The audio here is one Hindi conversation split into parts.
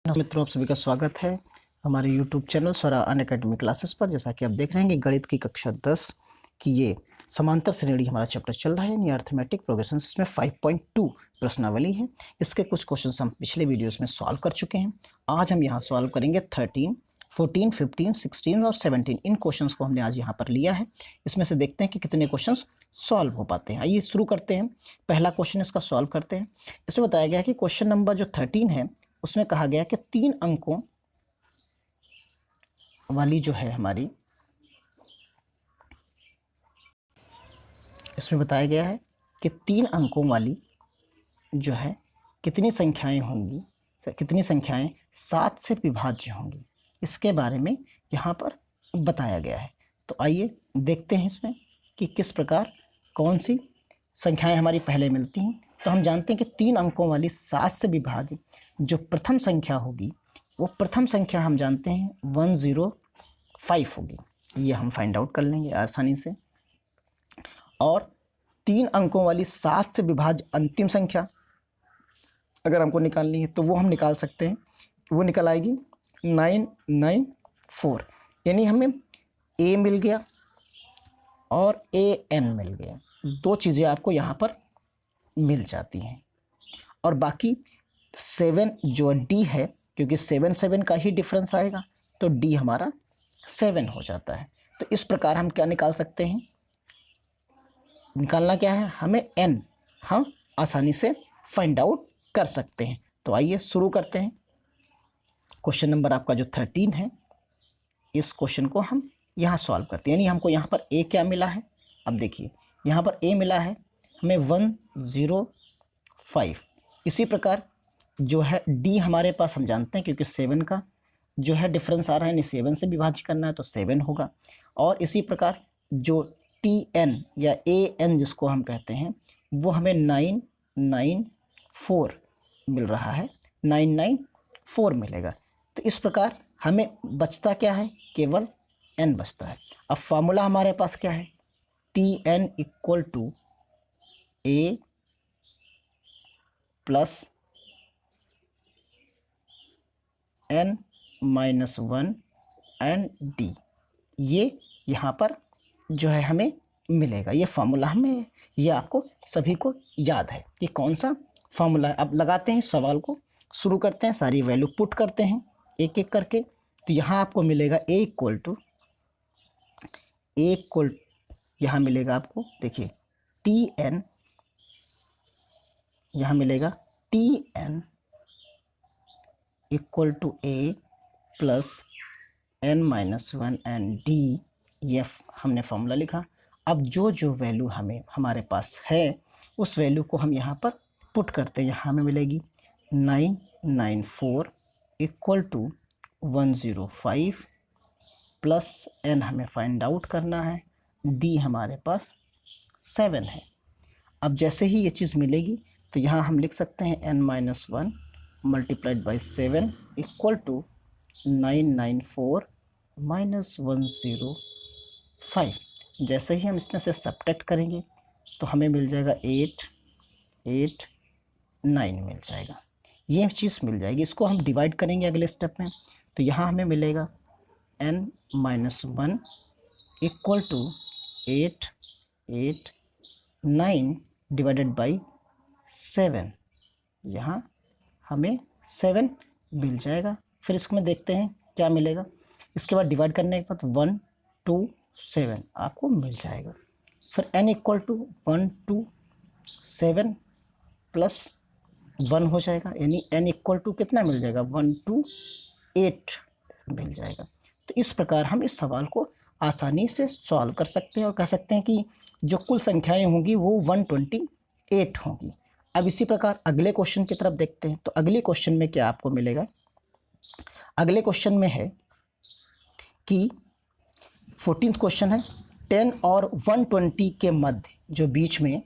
मित्रों, आप सभी का स्वागत है हमारे YouTube चैनल स्वरा अनअकैडमी क्लासेस पर। जैसा कि आप देख रहे हैं कि गणित की कक्षा 10 की ये समांतर श्रेणी हमारा चैप्टर चल रहा है, यानी अर्थमेटिक प्रोग्रेशन। इसमें 5.2 प्रश्नावली है। इसके कुछ क्वेश्चन हम पिछले वीडियोस में सॉल्व कर चुके हैं। आज हम यहाँ सॉल्व करेंगे 13, 14, 15, 16 और 17। इन क्वेश्चंस को हमने आज यहाँ पर लिया है। इसमें से देखते हैं कि कितने क्वेश्चंस सॉल्व हो पाते हैं। आइए शुरू करते हैं। पहला क्वेश्चन इसका सॉल्व करते हैं। इसमें बताया गया है कि क्वेश्चन नंबर जो 13 है उसमें कहा गया कि 3 अंकों वाली जो है हमारी, इसमें बताया गया है कि 3 अंकों वाली जो है कितनी संख्याएं होंगी, कितनी संख्याएं 7 से विभाज्य होंगी, इसके बारे में यहाँ पर बताया गया है। तो आइए देखते हैं इसमें कि किस प्रकार कौन सी संख्याएं हमारी पहले मिलती हैं। तो हम जानते हैं कि 3 अंकों वाली 7 से विभाज्य जो प्रथम संख्या होगी, वो प्रथम संख्या हम जानते हैं 105 होगी। ये हम फाइंड आउट कर लेंगे आसानी से। और 3 अंकों वाली 7 से विभाज्य अंतिम संख्या अगर हमको निकालनी है तो वो हम निकाल सकते हैं। वो निकल आएगी 994, यानी हमें ए मिल गया और AN मिल गया। 2 चीज़ें आपको यहाँ पर मिल जाती हैं। और बाकी 7 जो D है, क्योंकि 7 7 का ही डिफरेंस आएगा, तो D हमारा 7 हो जाता है। तो इस प्रकार हम क्या निकाल सकते हैं, निकालना क्या है हमें N, हम आसानी से फाइंड आउट कर सकते हैं। तो आइए शुरू करते हैं। क्वेश्चन नंबर आपका जो 13 है, इस क्वेश्चन को हम यहाँ सॉल्व करते हैं। यानी हमको यहाँ पर A क्या मिला है, अब देखिए यहाँ पर A मिला है हमें 105। इसी प्रकार जो है D हमारे पास हम जानते हैं, क्योंकि 7 का जो है डिफरेंस आ रहा है, यानी 7 से विभाजित करना है तो 7 होगा। और इसी प्रकार जो TN या AN जिसको हम कहते हैं, वो हमें 994 मिल रहा है, 994 मिलेगा। तो इस प्रकार हमें बचता क्या है, केवल N बचता है। अब फार्मूला हमारे पास क्या है, TN equal to A plus N minus 1 and D। ये यहाँ पर जो है हमें मिलेगा। ये फार्मूला हमें, ये आपको सभी को याद है कि कौन सा फार्मूला है। अब लगाते हैं सवाल को, शुरू करते हैं, सारी वैल्यू पुट करते हैं एक एक करके। तो यहाँ आपको मिलेगा A इक्वल यहाँ मिलेगा आपको, देखिए TN, यहाँ मिलेगा TN equal to A plus N minus 1 and D। ये हमने फॉर्मूला लिखा। अब जो जो वैल्यू हमें हमारे पास है उस वैल्यू को हम यहाँ पर पुट करते हैं। यहाँ हमें मिलेगी 994 इक्वल टू 105 प्लस N हमें फाइंड आउट करना है, D हमारे पास 7 है। अब जैसे ही ये चीज़ मिलेगी तो यहाँ हम लिख सकते हैं N minus 1 multiplied by 7 equal to 994 minus 105। जैसे ही हम इसमें से सब्ट्रैक्ट करेंगे तो हमें मिल जाएगा 889 मिल जाएगा। ये चीज़ मिल जाएगी। इसको हम डिवाइड करेंगे अगले स्टेप में। तो यहाँ हमें मिलेगा N minus 1 equal to 889 divided by 7। यहाँ हमें 7 मिल जाएगा। फिर इसमें देखते हैं क्या मिलेगा। इसके बाद डिवाइड करने के बाद 127 आपको मिल जाएगा। फिर N इक्वल टू 127 प्लस 1 हो जाएगा, यानी N इक्वल टू कितना मिल जाएगा, 128 मिल जाएगा। तो इस प्रकार हम इस सवाल को आसानी से सॉल्व कर सकते हैं और कह सकते हैं कि जो कुल संख्याएं होंगी वो 128 होंगी। अब इसी प्रकार अगले क्वेश्चन की तरफ देखते हैं। तो अगले क्वेश्चन में क्या आपको मिलेगा, अगले क्वेश्चन में है कि 14th क्वेश्चन है, 10 और 120 के मध्य जो बीच में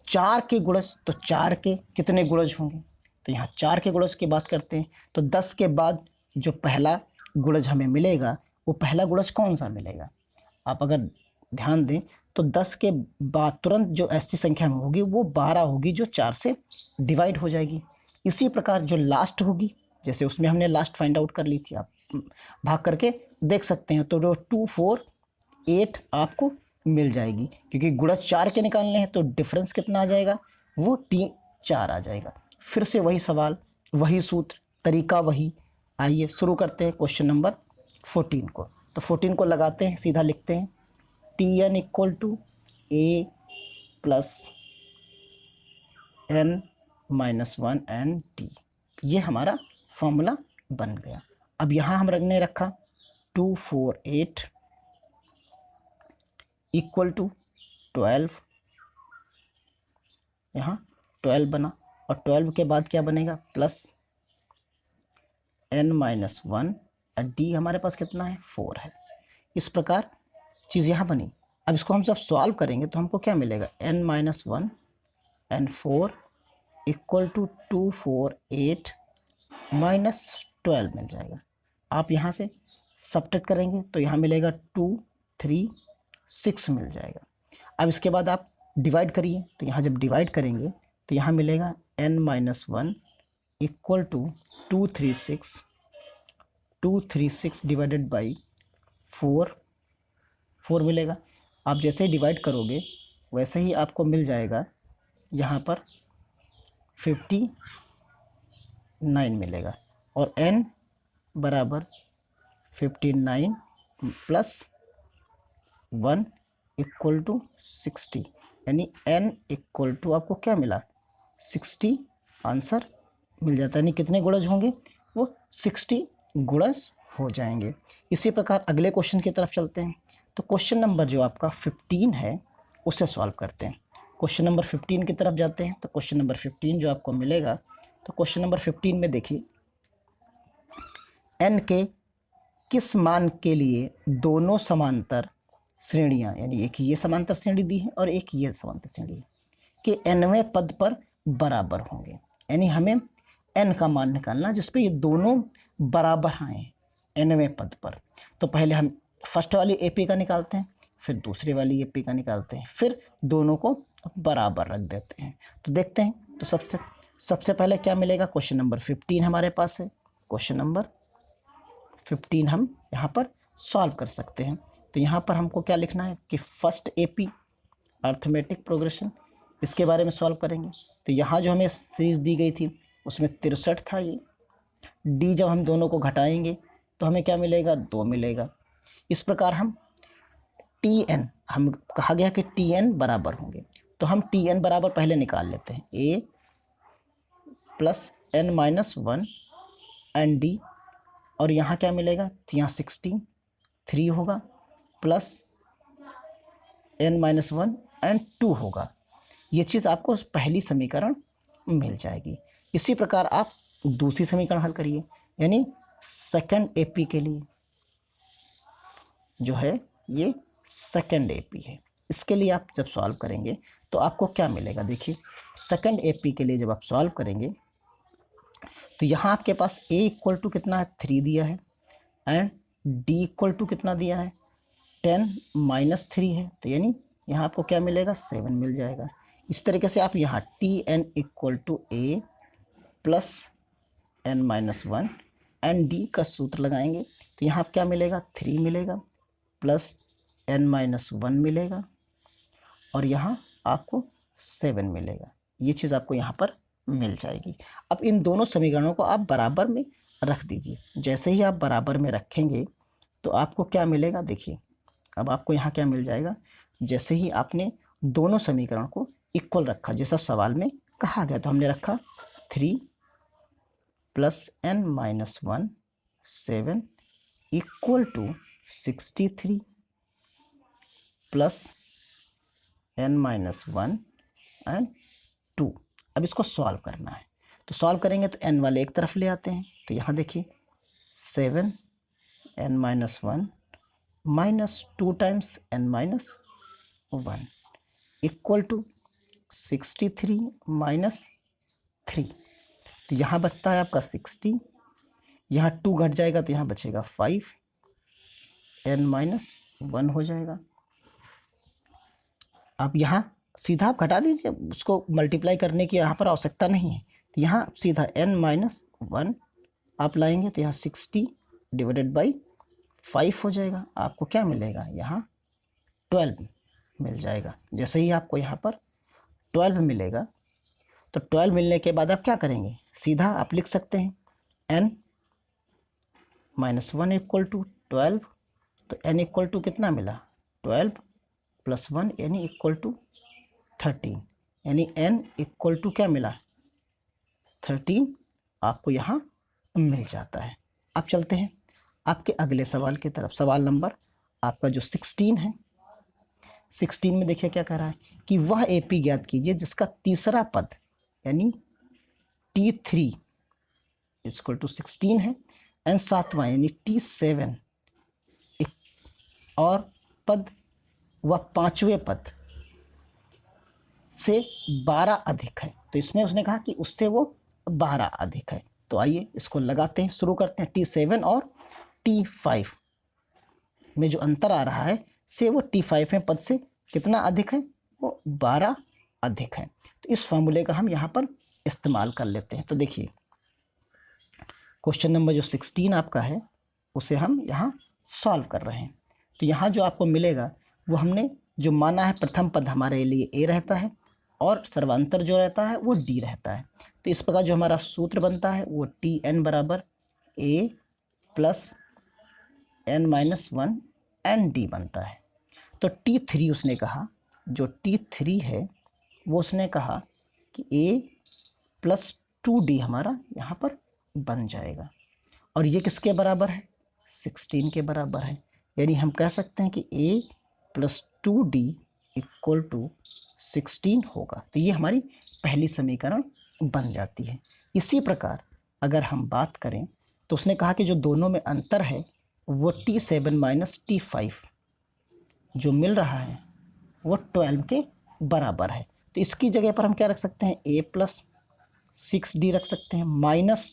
4 के गुणज, तो 4 के कितने गुणज होंगे। तो यहाँ 4 के गुणज की बात करते हैं। तो 10 के बाद जो पहला गुणज हमें मिलेगा वो पहला गुणज कौन सा मिलेगा, आप अगर ध्यान दें तो 10 के बाद तुरंत जो ऐसी संख्या में होगी वो 12 होगी, जो 4 से डिवाइड हो जाएगी। इसी प्रकार जो लास्ट होगी जैसे उसमें हमने लास्ट फाइंड आउट कर ली थी, आप भाग करके देख सकते हैं। तो जो 2 4 8 आपको मिल जाएगी, क्योंकि गुणज 4 के निकालने हैं तो डिफरेंस कितना आ जाएगा, वो 4 आ जाएगा। फिर से वही सवाल, वही सूत्र, तरीका वही। आइए शुरू करते हैं क्वेश्चन नंबर 14 को। तो 14 को लगाते हैं, सीधा लिखते हैं Tn equal to A plus n minus 1 and D. ये हमारा फॉर्मूला बन गया। अब यहाँ हमने रखा 2 4 8 इक्वल टू 12, यहाँ 12 बना, और 12 के बाद क्या बनेगा, प्लस n माइनस 1 और डी हमारे पास कितना है, 4 है। इस प्रकार चीज़ यहाँ बनी। अब इसको हम जब सॉल्व करेंगे तो हमको क्या मिलेगा, n minus 1 and 4 equal to 2 4 8 minus 12 मिल जाएगा। आप यहाँ से सब्ट्रैक्ट करेंगे तो यहाँ मिलेगा 2 3 6 मिल जाएगा। अब इसके बाद आप डिवाइड करिए, तो यहाँ जब डिवाइड करेंगे तो यहाँ मिलेगा n minus 1 equal to 236 divided by 4 मिलेगा। आप जैसे ही डिवाइड करोगे वैसे ही आपको मिल जाएगा, यहाँ पर 59 मिलेगा, और n बराबर 59 प्लस 1 इक्वल टू 60, यानी n इक्वल टू आपको क्या मिला, 60 आंसर मिल जाता है। यानी कितने गुणज होंगे, वो 60 गुणज हो जाएंगे। इसी प्रकार अगले क्वेश्चन की तरफ चलते हैं। तो क्वेश्चन नंबर जो आपका 15 है उसे सॉल्व करते हैं। क्वेश्चन नंबर 15 की तरफ जाते हैं। तो क्वेश्चन नंबर 15 जो आपको मिलेगा, तो क्वेश्चन नंबर 15 में देखिए, n के किस मान के लिए दोनों समांतर श्रेणियां, यानी एक ये समांतर श्रेणी दी है और एक ये समांतर श्रेणी है, कि nवें पद पर बराबर होंगे। यानी हमें n का मान निकालना जिसपे ये दोनों बराबर आए nवें पद पर। तो पहले हम फर्स्ट वाली AP का निकालते हैं, फिर दूसरी वाली AP का निकालते हैं, फिर दोनों को बराबर रख देते हैं। तो देखते हैं, तो सबसे पहले क्या मिलेगा, क्वेश्चन नंबर 15 हमारे पास है। क्वेश्चन नंबर 15 हम यहाँ पर सॉल्व कर सकते हैं। तो यहाँ पर हमको क्या लिखना है कि फर्स्ट AP अर्थमेटिक प्रोग्रेशन, इसके बारे में सॉल्व करेंगे। तो यहाँ जो हमें सीरीज दी गई थी उसमें 63 था ये। D जब हम दोनों को घटाएंगे तो हमें क्या मिलेगा, 2 मिलेगा। इस प्रकार हम Tn, हम कहा गया कि Tn बराबर होंगे, तो हम Tn बराबर पहले निकाल लेते हैं, A plus n minus 1 and D, और यहाँ क्या मिलेगा, तो यहाँ 63 होगा, प्लस n माइनस 1 एंड 2 होगा। ये चीज़ आपको पहली समीकरण मिल जाएगी। इसी प्रकार आप दूसरी समीकरण हल करिए, यानी सेकंड AP के लिए जो है ये सेकंड AP है। इसके लिए आप जब सॉल्व करेंगे तो आपको क्या मिलेगा, देखिए सेकंड AP के लिए जब आप सॉल्व करेंगे तो यहाँ आपके पास A इक्वल टू कितना है, 3 दिया है, एंड D इक्वल टू कितना दिया है, 10 माइनस 3 है, तो यानी यहाँ आपको क्या मिलेगा, 7 मिल जाएगा। इस तरीके से आप यहाँ Tn equal to A plus n minus 1 and D का सूत्र लगाएंगे, तो यहाँ क्या मिलेगा, 3 मिलेगा, प्लस n माइनस 1 मिलेगा, और यहाँ आपको 7 मिलेगा। ये चीज़ आपको यहाँ पर मिल जाएगी। अब इन दोनों समीकरणों को आप बराबर में रख दीजिए। जैसे ही आप बराबर में रखेंगे तो आपको क्या मिलेगा, देखिए अब आपको यहाँ क्या मिल जाएगा, जैसे ही आपने दोनों समीकरण को इक्वल रखा जैसा सवाल में कहा गया, तो हमने रखा 3 plus n minus 1 7 equal to 63 plus n minus 1 and 2। अब इसको सॉल्व करना है, तो सॉल्व करेंगे तो n वाले एक तरफ ले आते हैं। तो यहाँ देखिए 7 n minus 1 minus 2 times n minus 1 equal to 63 minus 3। तो यहाँ बचता है आपका 60, यहाँ 2 घट जाएगा तो यहाँ बचेगा 5, n माइनस 1 हो जाएगा। अब यहाँ सीधा आप घटा दीजिए, उसको मल्टीप्लाई करने की यहाँ पर आवश्यकता नहीं है। तो यहाँ सीधा n माइनस 1 आप लाएंगे तो यहाँ 60 डिवाइडेड बाई 5 हो जाएगा, आपको क्या मिलेगा, यहाँ 12 मिल जाएगा। जैसे ही आपको यहाँ पर 12 मिलेगा तो 12 मिलने के बाद आप क्या करेंगे, सीधा आप लिख सकते हैं n -1 इक्वल टू 12। तो n इक्वल टू कितना मिला, 12 प्लस 1 यानी इक्वल टू 13, यानी n इक्वल टू क्या मिला, 13 आपको यहाँ मिल जाता है। अब चलते हैं आपके अगले सवाल की तरफ। सवाल नंबर आपका जो 16 है, 16 में देखिए क्या कह रहा है कि वह AP ज्ञात कीजिए जिसका तीसरा पद यानी T3 इक्वल टू 16 है एंड सातवां यानी T7 और पद वह पांचवें पद से 12 अधिक है। तो इसमें उसने कहा कि उससे वो 12 अधिक है। तो आइए इसको लगाते हैं, शुरू करते हैं। T7 और T5 में जो अंतर आ रहा है से वो T5 में पद से कितना अधिक है, वो 12 अधिक है। तो इस फॉर्मूले का हम यहाँ पर इस्तेमाल कर लेते हैं। तो देखिए क्वेश्चन नंबर जो 16 आपका है उसे हम यहाँ सॉल्व कर रहे हैं। तो यहाँ जो आपको मिलेगा वो हमने जो माना है, प्रथम पद हमारे लिए A रहता है और सर्वांतर जो रहता है वो D रहता है। तो इस प्रकार जो हमारा सूत्र बनता है वो Tn बराबर A plus n-1 N D बनता है। तो T3 उसने कहा, जो T3 है वो उसने कहा कि A प्लस 2D हमारा यहाँ पर बन जाएगा। और ये किसके बराबर है, 16 के बराबर है। यानी हम कह सकते हैं कि A plus 2D equal to 16 होगा। तो ये हमारी पहली समीकरण बन जाती है। इसी प्रकार अगर हम बात करें तो उसने कहा कि जो दोनों में अंतर है वो T7 माइनस T5 जो मिल रहा है वो 12 के बराबर है। तो इसकी जगह पर हम क्या रख सकते हैं, A प्लस 6D रख सकते हैं, माइनस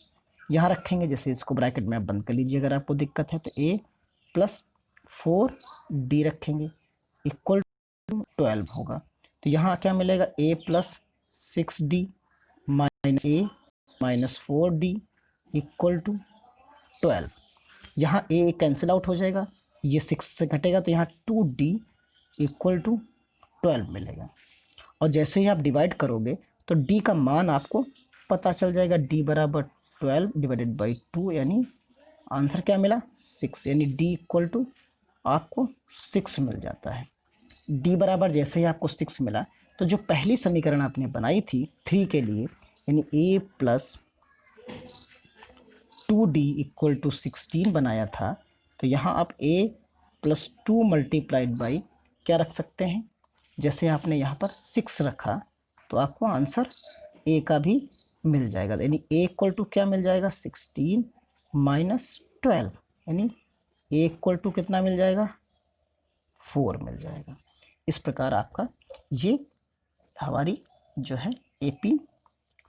यहाँ रखेंगे, जैसे इसको ब्रैकेट में आप बंद कर लीजिए अगर आपको दिक्कत है, तो A प्लस 4D रखेंगे इक्वल टू 12 होगा। तो यहाँ क्या मिलेगा, A plus 6D minus A minus 4D equal to 12। यहाँ A कैंसिल आउट हो जाएगा, ये 6 से घटेगा तो यहाँ 2D इक्वल टू 12 मिलेगा। और जैसे ही आप डिवाइड करोगे तो D का मान आपको पता चल जाएगा, D बराबर 12 डिवाइडेड बाई 2, यानी आंसर क्या मिला, 6, यानी D इक्वल टू आपको 6 मिल जाता है। D बराबर जैसे ही आपको 6 मिला तो जो पहली समीकरण आपने बनाई थी 3 के लिए, यानी A plus 2D equal to 16 बनाया था, तो यहाँ आप A प्लस 2 मल्टीप्लाइड बाई क्या रख सकते हैं, जैसे आपने यहाँ पर 6 रखा तो आपको आंसर A का भी मिल जाएगा। यानी A इक्वल टू क्या मिल जाएगा, 16 माइनस 12, यानी A इक्वल टू कितना मिल जाएगा, 4 मिल जाएगा। इस प्रकार आपका ये हमारी जो है AP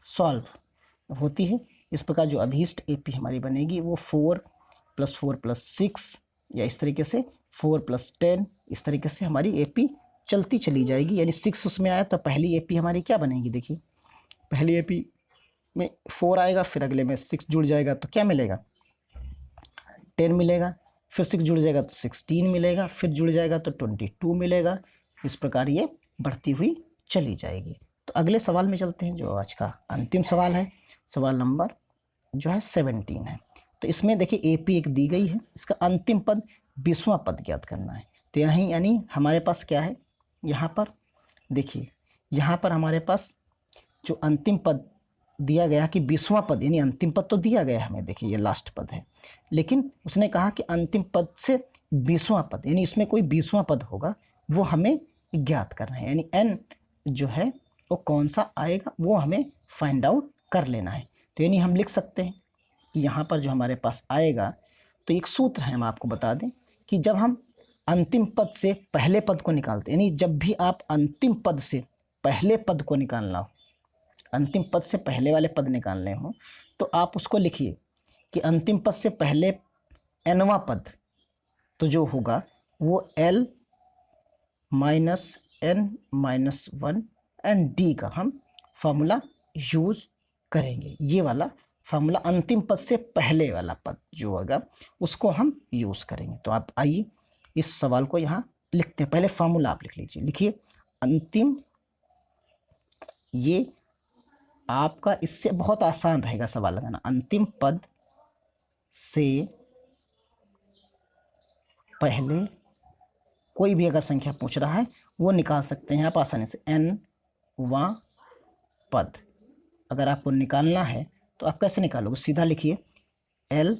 सॉल्व होती है। इस प्रकार जो अभीष्ट AP हमारी बनेगी वो 4 + 6 या इस तरीके से 4 + 10, इस तरीके से हमारी AP चलती चली जाएगी। यानी 6 उसमें आया तो पहली AP हमारी क्या बनेगी, देखिए पहली AP में 4 आएगा, फिर अगले में 6 जुड़ जाएगा तो क्या मिलेगा, 10 मिलेगा, फिर 6 जुड़ जाएगा तो 16 मिलेगा, फिर जुड़ जाएगा तो 22 मिलेगा। इस प्रकार ये बढ़ती हुई चली जाएगी। तो अगले सवाल में चलते हैं जो आज का अंतिम सवाल है। सवाल नंबर जो है 17 है। तो इसमें देखिए AP एक दी गई है, इसका अंतिम पद 20वां पद ज्ञात करना है। तो यहीं यानी हमारे पास क्या है, यहाँ पर देखिए यहाँ पर हमारे पास जो अंतिम पद दिया गया कि 20वां पद, यानी अंतिम पद तो दिया गया हमें, देखिए ये लास्ट पद है, लेकिन उसने कहा कि अंतिम पद से 20वां पद, यानी इसमें कोई 20वां पद होगा वो हमें ज्ञात करना है। यानी n जो है वो कौन सा आएगा वो हमें फाइंड आउट कर लेना है। तो यानी हम लिख सकते हैं कि यहाँ पर जो हमारे पास आएगा, तो एक सूत्र है, हम आपको बता दें कि जब हम अंतिम पद से पहले पद को निकालते, यानी जब भी आप अंतिम पद से पहले पद को निकालना हो, अंतिम पद से पहले वाले पद निकालने हो, तो आप उसको लिखिए कि अंतिम पद से पहले nवां पद तो जो होगा वो L minus n-1 and D का हम फॉर्मूला यूज करेंगे, ये वाला फार्मूला अंतिम पद से पहले वाला पद जो होगा उसको हम यूज़ करेंगे। तो आप आइए इस सवाल को यहाँ लिखते हैं। पहले फार्मूला आप लिख लीजिए। लिखिए अंतिम, ये आपका इससे बहुत आसान रहेगा सवाल लगाना। अंतिम पद से पहले कोई भी अगर संख्या पूछ रहा है वो निकाल सकते हैं आप आसानी से। n वां पद अगर आपको निकालना है तो आप कैसे निकालोगे? सीधा लिखिए l,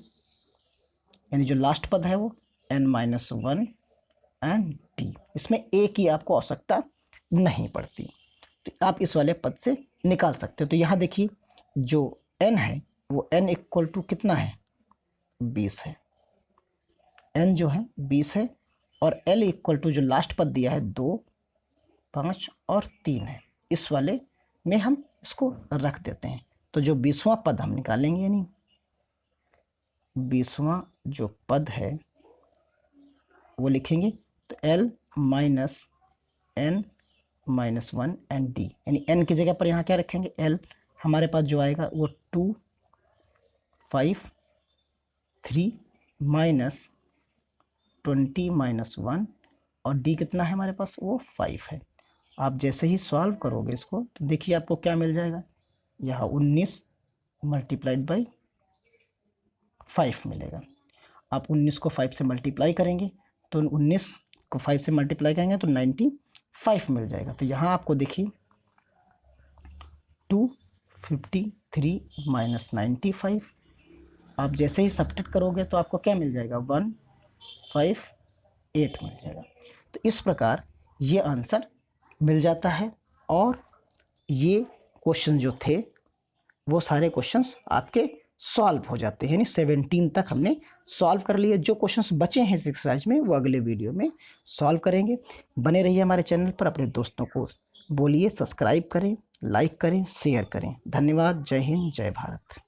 यानी जो लास्ट पद है वो n-1 एंड d। इसमें a की आपको आवश्यकता नहीं पड़ती, तो आप इस वाले पद से निकाल सकते हो। तो यहाँ देखिए जो n है वो n इक्वल टू कितना है? 20 है। n जो है 20 है और l इक्वल टू जो लास्ट पद दिया है 2, 5 और 3 है। इस वाले में हम इसको रख देते हैं। तो जो 20वां पद हम निकालेंगे, यानी 20वां जो पद है वो लिखेंगे। तो l minus n-1 and d, यानी n की जगह पर यहाँ क्या रखेंगे? l हमारे पास जो आएगा वो 2, 5, 3 माइनस 20 माइनस 1 और d कितना है हमारे पास? वो 5 है। आप जैसे ही सॉल्व करोगे इसको तो देखिए आपको क्या मिल जाएगा? यहाँ 19 मल्टीप्लाइड बाई 5 मिलेगा। आप 19 को 5 से मल्टीप्लाई करेंगे तो 19 को 5 से मल्टीप्लाई करेंगे तो 95 मिल जाएगा। तो यहाँ आपको देखिए 253 माइनस 95, आप जैसे ही सब्ट्रैक्ट करोगे तो आपको क्या मिल जाएगा? 158 मिल जाएगा। तो इस प्रकार ये आंसर मिल जाता है। और ये क्वेश्चन जो थे वो सारे क्वेश्चंस आपके सॉल्व हो जाते हैं, यानी 17 तक हमने सॉल्व कर लिए। जो क्वेश्चंस बचे हैं इस एक्सरसाइज में वो अगले वीडियो में सॉल्व करेंगे। बने रहिए हमारे चैनल पर। अपने दोस्तों को बोलिए सब्सक्राइब करें, लाइक करें, शेयर करें। धन्यवाद। जय हिंद, जय भारत।